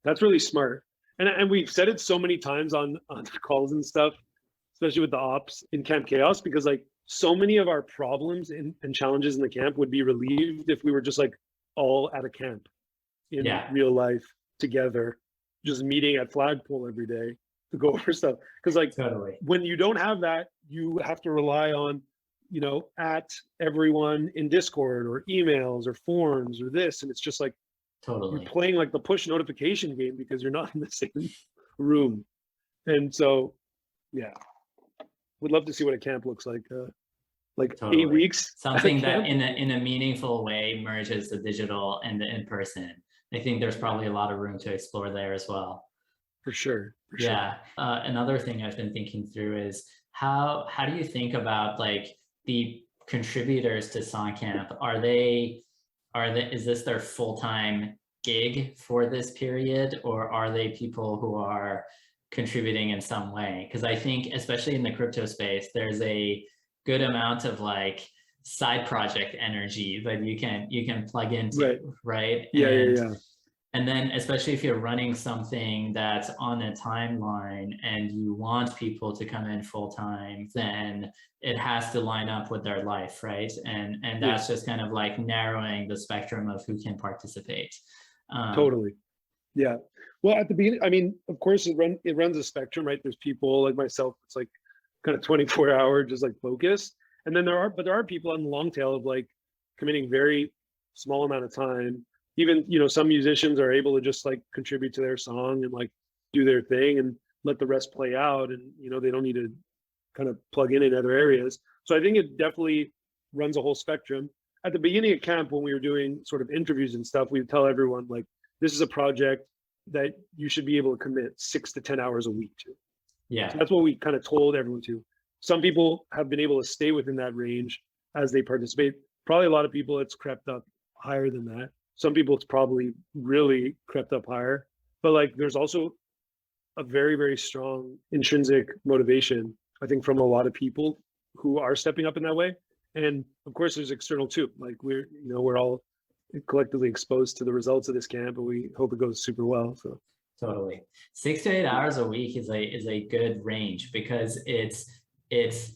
That's really smart. And we've said it so many times on calls and stuff, especially with the ops in Camp Chaos, because like so many of our problems and challenges in the camp would be relieved if we were just like all at a camp in real life together, just meeting at Flagpole every day to go over stuff. Because like when you don't have that, you have to rely on at everyone in Discord or emails or forums or this. And it's just like, you're Totally. playing like the push notification game because you're not in the same room. And so, yeah, would love to see what a camp looks like. Totally. 8 weeks. Something that in a meaningful way merges the digital and the in-person. I think there's probably a lot of room to explore there as well. For sure. Yeah. Another thing I've been thinking through is how do you think about like the contributors to Songcamp? Is this their full-time gig for this period, or are they people who are contributing in some way? Because I think, especially in the crypto space, there's a good amount of like side project energy that you can plug into, right? Yeah. And then especially if you're running something that's on a timeline and you want people to come in full time, then it has to line up with their life, right? And that's just kind of like narrowing the spectrum of who can participate. Totally. Yeah. Well, at the beginning, I mean, of course, it runs a spectrum, right? There's people like myself, it's like kind of 24-hour, just like focus. And then there are people on the long tail of like committing very small amount of time. Even, some musicians are able to just like contribute to their song and like do their thing and let the rest play out. And, they don't need to kind of plug in other areas. So I think it definitely runs a whole spectrum. At the beginning of camp, when we were doing sort of interviews and stuff, we would tell everyone like, this is a project that you should be able to commit 6 to 10 hours a week to. Yeah. So that's what we kind of told everyone to. Some people have been able to stay within that range as they participate. Probably a lot of people, it's crept up higher than that. Some people, it's probably really crept up higher. But like, there's also a very, very strong intrinsic motivation, I think, from a lot of people who are stepping up in that way. And of course, there's external too. Like we're all collectively exposed to the results of this camp, and we hope it goes super well. So totally, 6 to 8 hours a week is a good range, because it's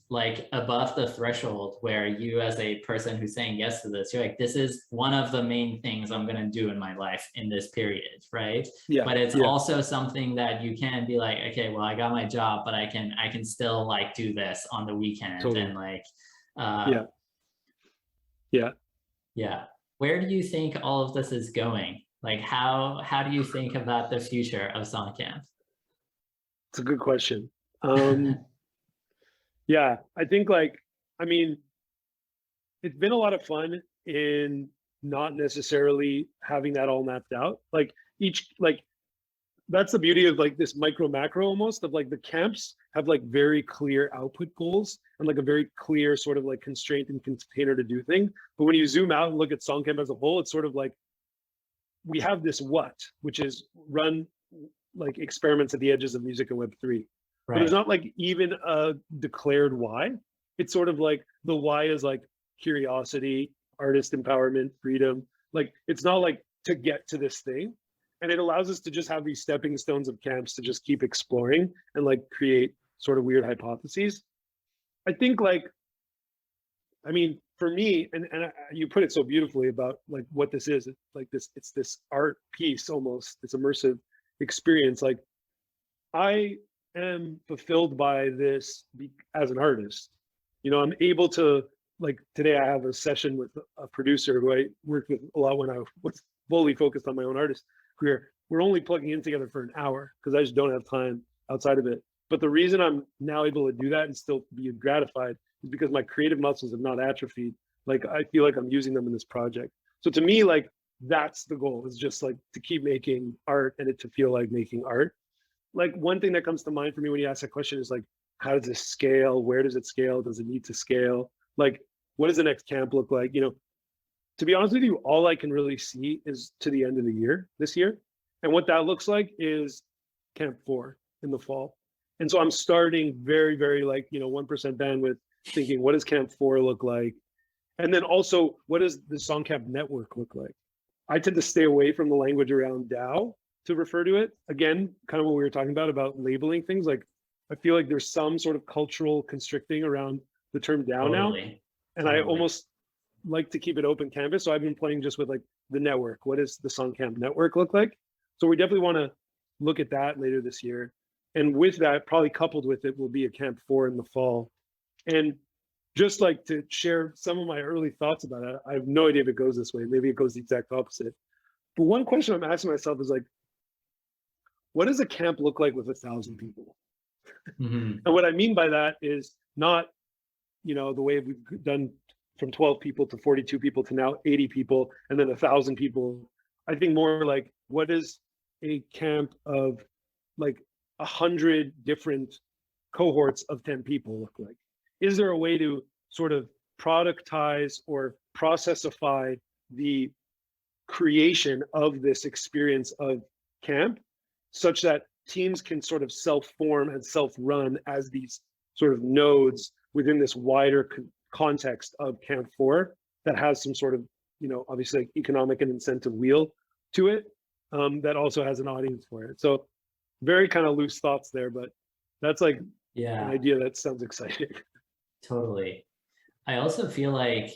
like above the threshold where you, as a person who's saying yes to this, you're like, this is one of the main things I'm going to do in my life in this period, right? Yeah. But it's also something that you can be like, okay, well, I got my job, but I can still like do this on the weekend. Totally. And like, yeah. Where do you think all of this is going? Like, how do you think about the future of Songcamp? It's a good question. Yeah, I think it's been a lot of fun in not necessarily having that all mapped out. That's the beauty of like this micro macro almost, of like the camps have like very clear output goals and like a very clear sort of like constraint and container to do things. But when you zoom out and look at Songcamp as a whole, it's sort of like we have this which is run like experiments at the edges of music and Web3. Right. But there's not like even a declared why. It's sort of like the why is like curiosity, artist empowerment, freedom. Like it's not like to get to this thing. And it allows us to just have these stepping stones of camps to just keep exploring and like create sort of weird hypotheses. I think for me, and you put it so beautifully about like what this is, it's this art piece almost, this immersive experience. Like I am fulfilled by this as an artist. I'm able to, like today I have a session with a producer who I worked with a lot when I was fully focused on my own artist career. We're only plugging in together for an hour because I just don't have time outside of it. But the reason I'm now able to do that and still be gratified is because my creative muscles have not atrophied. Like I feel like I'm using them in this project. So to me, like that's the goal, is just like to keep making art and it to feel like making art. Like one thing that comes to mind for me when you ask that question is like, how does this scale? Where does it scale? Does it need to scale? Like, what does the next camp look like? To be honest with you, all I can really see is to the end of the year, this year. And what that looks like is Camp 4 in the fall. And so I'm starting very, very 1% bandwidth, thinking, what does Camp 4 look like? And then also, what does the Songcamp network look like? I tend to stay away from the language around DAO to refer to it. Again, kind of what we were talking about labeling things. Like, I feel like there's some sort of cultural constricting around the term DAO now. And I almost like to keep it open canvas. So I've been playing just with like the network. What does the Songcamp network look like? So we definitely want to look at that later this year. And with that, probably coupled with it, will be a Camp 4 in the fall. And just like to share some of my early thoughts about it. I have no idea if it goes this way. Maybe it goes the exact opposite. But one question I'm asking myself is like, what does a camp look like with 1,000 people? Mm-hmm. And what I mean by that is not, the way we've done from 12 people to 42 people to now 80 people and then 1,000 people. I think more like, what is a camp of like 100 different cohorts of 10 people look like? Is there a way to sort of productize or processify the creation of this experience of camp such that teams can sort of self-form and self-run as these sort of nodes within this wider context of Camp 4 that has some sort of, obviously like economic and incentive wheel to it, that also has an audience for it. So very kind of loose thoughts there, but that's like an idea that sounds exciting. Totally. I also feel like,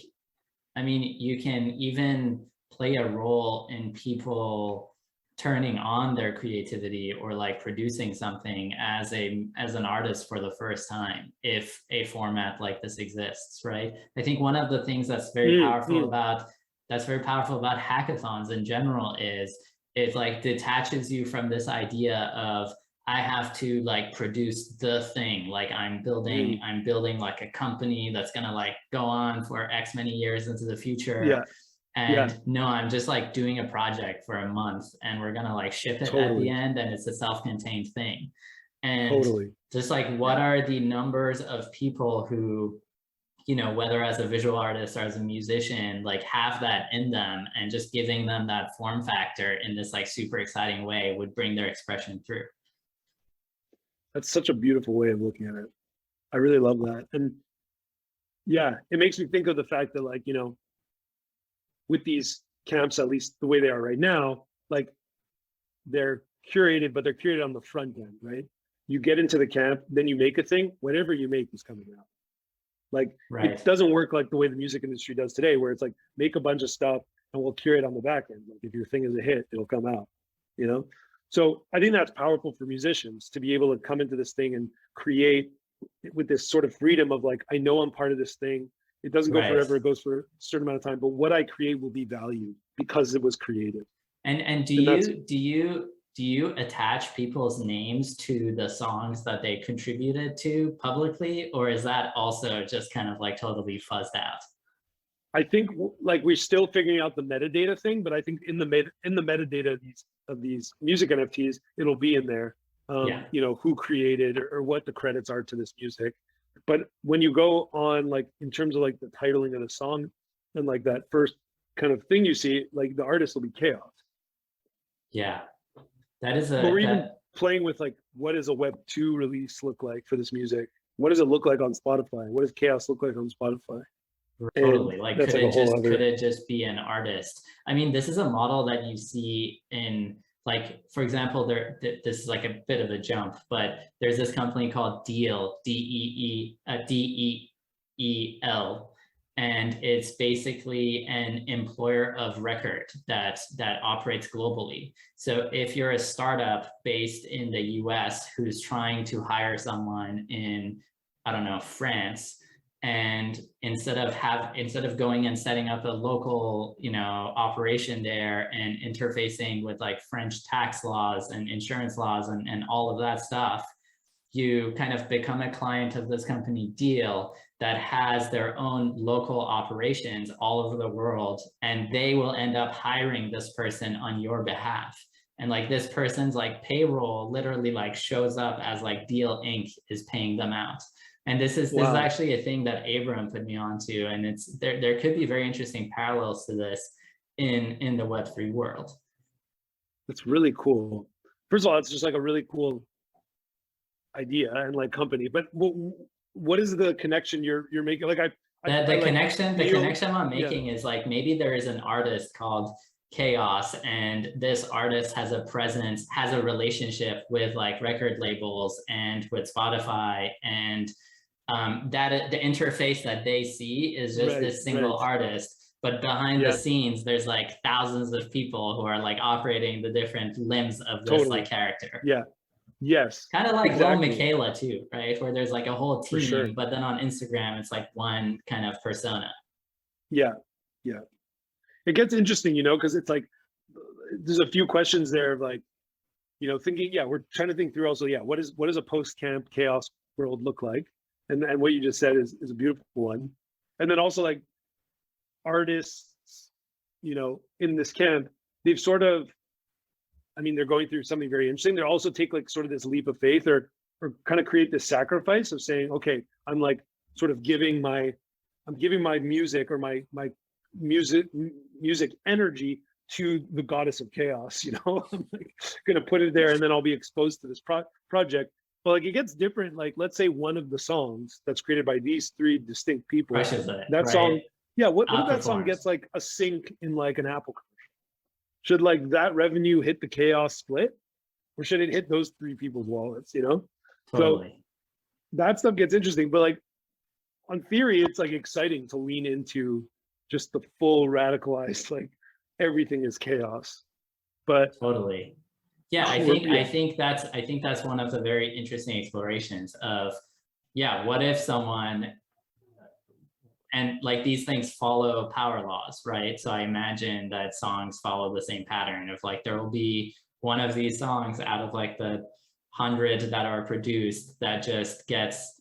I mean, you can even play a role in people turning on their creativity or like producing something as an artist for the first time if a format like this exists, right? I think one of the things that's very powerful about hackathons in general is it like detaches you from this idea of I have to like produce the thing, like I'm building like a company that's gonna like go on for X many years into the future. And no, I'm just like doing a project for a month and we're gonna like ship it at the end and it's a self-contained thing. And just like, what are the numbers of people who, whether as a visual artist or as a musician, like have that in them, and just giving them that form factor in this like super exciting way would bring their expression through. That's such a beautiful way of looking at it. I really love that. And yeah, it makes me think of the fact that like, with these camps, at least the way they are right now, like they're curated, but they're curated on the front end, right? You get into the camp, then you make a thing, whatever you make is coming out. Like it doesn't work like the way the music industry does today, where it's like make a bunch of stuff and we'll curate on the back end. Like if your thing is a hit, it'll come out, So I think that's powerful for musicians to be able to come into this thing and create with this sort of freedom of like, I know I'm part of this thing. It doesn't go forever, it goes for a certain amount of time, but what I create will be valued because it was created. And do you attach people's names to the songs that they contributed to publicly, or is that also just kind of like totally fuzzed out? I think like we're still figuring out the metadata thing, but I think in the metadata of these music NFTs, it'll be in there. Who created or what the credits are to this music. But when you go on, like in terms of like the titling of the song and like that first kind of thing you see, like the artist will be Chaos. Yeah, that is But we're even playing with like, what does a Web 2 release look like for this music? What does it look like on Spotify? What does Chaos look like on Spotify? Totally. Like, could it just be an artist? I mean, this is a model that you see in, like, for example, this is like a bit of a jump, but there's this company called Deal, DEEL, and it's basically an employer of record that operates globally. So if you're a startup based in the US who's trying to hire someone in, I don't know, France, and instead of going and setting up a local, operation there and interfacing with like French tax laws and insurance laws and all of that stuff, you kind of become a client of this company Deal that has their own local operations all over the world, and they will end up hiring this person on your behalf. And like this person's like payroll literally like shows up as like Deal Inc. is paying them out. And this is actually a thing that Abram put me onto, and it's there could be very interesting parallels to this in the Web3 world. That's really cool. First of all, it's just like a really cool idea and like company. But what is the connection you're making? Like the connection I'm making is like, maybe there is an artist called Chaos, and this artist has a presence, has a relationship with like record labels and with Spotify, and that the interface that they see is just this single artist, but behind the scenes there's like thousands of people who are like operating the different limbs of this like character. Yes, Kind of like Lil exactly. Michaela too, right? Where there's like a whole For team, sure. but then on Instagram, it's like one kind of persona. Yeah, yeah. It gets interesting, because it's like there's a few questions there of like, thinking, yeah, we're trying to think through also, yeah, what does a post-camp chaos world look like? And what you just said is a beautiful one. And then also like artists, in this camp, they've sort of, I mean, they're going through something very interesting. They also take like sort of this leap of faith or kind of create this sacrifice of saying, okay, I'm like sort of giving my music or my music energy to the goddess of chaos. I'm like gonna put it there, and then I'll be exposed to this project. But like it gets different. Like let's say one of the songs that's created by these three distinct people, Crushes it, that right? song, yeah. What if that song Outperforms. gets like a sync in like an Apple commercial? Should like that revenue hit the chaos split, or should it hit those three people's wallets? So Totally. that stuff gets interesting. But like on theory, it's like exciting to lean into just the full radicalized, like everything is chaos. But Totally. Yeah, I think that's one of the very interesting explorations of, yeah, what if someone, and like these things follow power laws, right? So I imagine that songs follow the same pattern of like there will be one of these songs out of like the 100 that are produced that just gets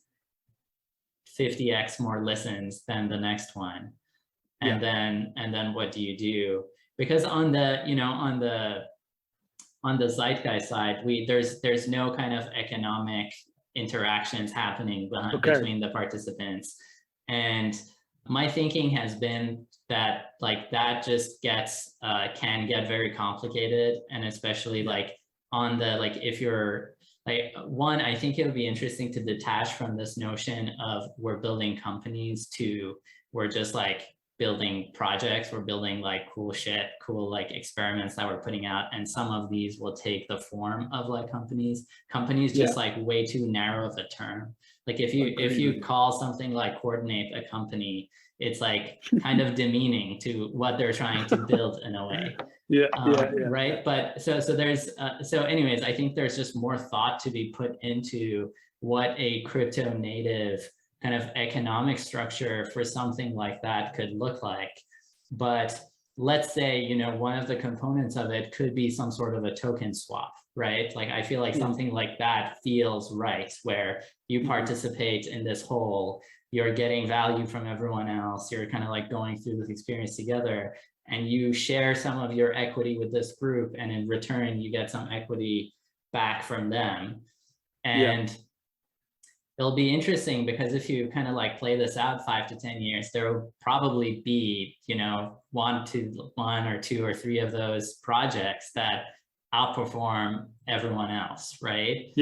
50x more listens than the next one. And then what do you do? Because on the zeitgeist side, there's no kind of economic interactions happening between the participants. And my thinking has been that like that just can get very complicated, and especially like on the like if you're like one, I think it would be interesting to detach from this notion of we're building companies to we're just like building projects, we're building like cool shit, cool like experiments that we're putting out, and some of these will take the form of like companies just like way too narrow of a term. Like if you call something like Coordinate a company, it's like kind of demeaning to what they're trying to build in a way. Right. But so there's so anyways, I think there's just more thought to be put into what a crypto native kind of economic structure for something like that could look like. But let's say, one of the components of it could be some sort of a token swap, right? Like I feel like something like that feels right, where you participate in this whole, you're getting value from everyone else, you're kind of like going through this experience together, and you share some of your equity with this group, and in return you get some equity back from them. And it'll be interesting because if you kind of like play this out 5 to 10 years, there will probably be, one or two or three of those projects that outperform everyone else, right?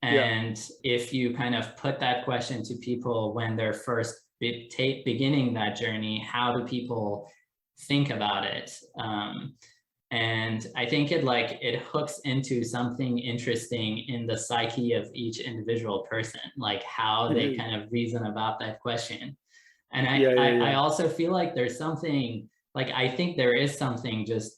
And if you kind of put that question to people when they're first beginning that journey, how do people think about it? And I think it hooks into something interesting in the psyche of each individual person, like how they kind of reason about that question. And I also feel like there's something, like I think there is something just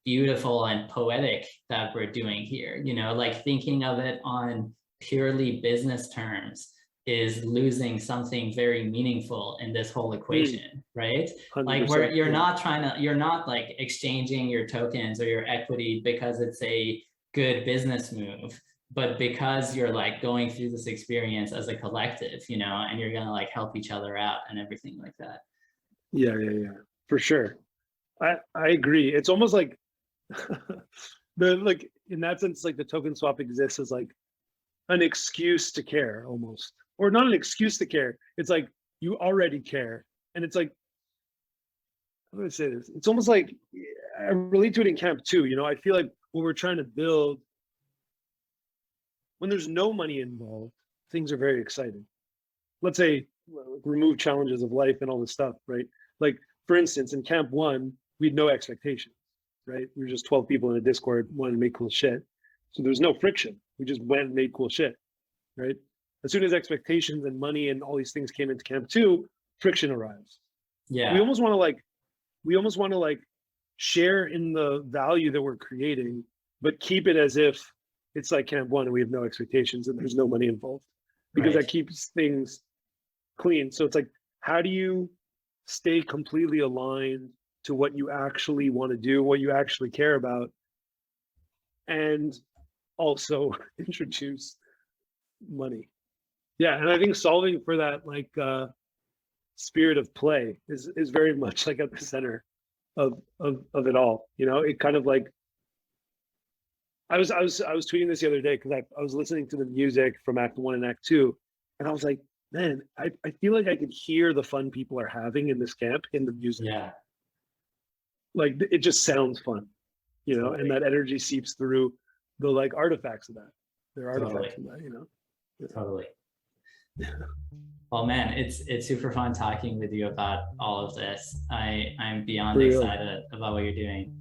beautiful and poetic that we're doing here, like thinking of it on purely business terms is losing something very meaningful in this whole equation, right? Like where you're not like exchanging your tokens or your equity because it's a good business move, but because you're like going through this experience as a collective, and you're gonna like help each other out and everything like that. Yeah, for sure. I agree. It's almost like like in that sense, like the token swap exists as like an excuse to care almost. Or not an excuse to care. It's like you already care. And it's like, how do I say this? It's almost like I relate to it in camp too. I feel like what we're trying to build, when there's no money involved, things are very exciting. Let's say remove challenges of life and all this stuff, right? Like for instance, in camp 1, we had no expectations, right? We were just 12 people in a Discord wanting to make cool shit. So there's no friction. We just went and made cool shit, right? As soon as expectations and money and all these things came into camp 2, friction arrives. We almost want to share in the value that we're creating, but keep it as if it's like camp one and we have no expectations and there's no money involved, because Right. that keeps things clean. So it's like, how do you stay completely aligned to what you actually want to do, what you actually care about, and also introduce money? Yeah, and I think solving for that like spirit of play is very much like at the center of it all. You know, it kind of like I was tweeting this the other day because I was listening to the music from Act One and Act Two, and I was like, man, I feel like I could hear the fun people are having in this camp in the music. Yeah. Like it just sounds fun, you know, Totally. and that energy seeps through the like artifacts of that. They're artifacts Totally. of that, you know. Yeah. Totally. Well, man, it's super fun talking with you about all of this. I'm beyond Really? excited about what you're doing.